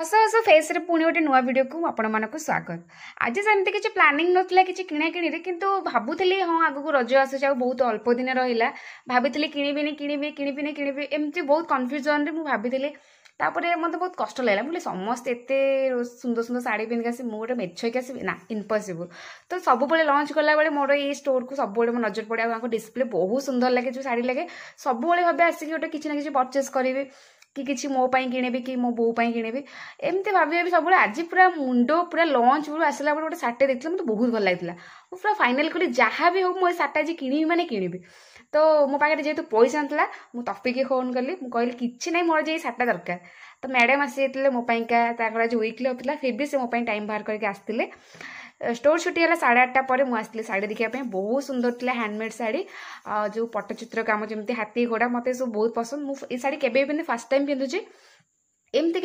हस हस face रे पुणी गोटे नुआ वीडियो को आपण मानक स्वागत। आज सेमती किसी प्लानिंग नथिला किसी किणा किणी किंतु भाबुଥିଲି हाँ आगु रज आसुଛି ଆଉ बहुत अल्प दिन रहिला भाबिଥିଲି किणिबिनी किणिबि किणिबिनी किणिबि एमती बहुत कन्फ्यूजन रे मु भाबिଥିଲି तापरे मते बहुत कष्ट लागला बोले समस्त एते सुंदर सुंदर साड़ी पिंधि आसी मु गोटे मेछ होइक आसी ना इम्पॉसिबल। तो सब बेले लॉन्च कला बेले मोर ये स्टोर को सब बेले मो नजर पड़े आ डिस्प्ले बहुत सुंदर लगे जो साड़ी लगे सब बेले भाबे आसी गोटे किछि ना किछि परचेस करिवे कि किसी मो पाई किनेबी कि मो बो पाई किनेबी एमती भाभी भाभी सब आज पूरा मुंडो पूरा लंच बेलू आसला बेले गोटे सार्टे देखते मतलब बहुत भल लगा पूरा फाइनाल कली जहाँ भी हो मो सार्ट आज किणवी माने किणवी। तो मो पाखे जेहेतु पैसा नाला मुझे तफिक फोन कली कहली कि ना मोर जे सार्टा दरकार। तो मैडम आसी मो पाइका आज वीकली ऑफ था फिर भी से मो टाइम बाहर करके आसते स्टोर छुट्टी है 8:30 पर मुझे शाढ़ी देखा बहुत सुंदर थी हैंडमेड शाढ़ी जो पट्टचित्र काम जमी हाथी घोड़ा मत सब बहुत पसंद मुझे शाढ़ी केवे फास्ट टाइम पिंधुची एमती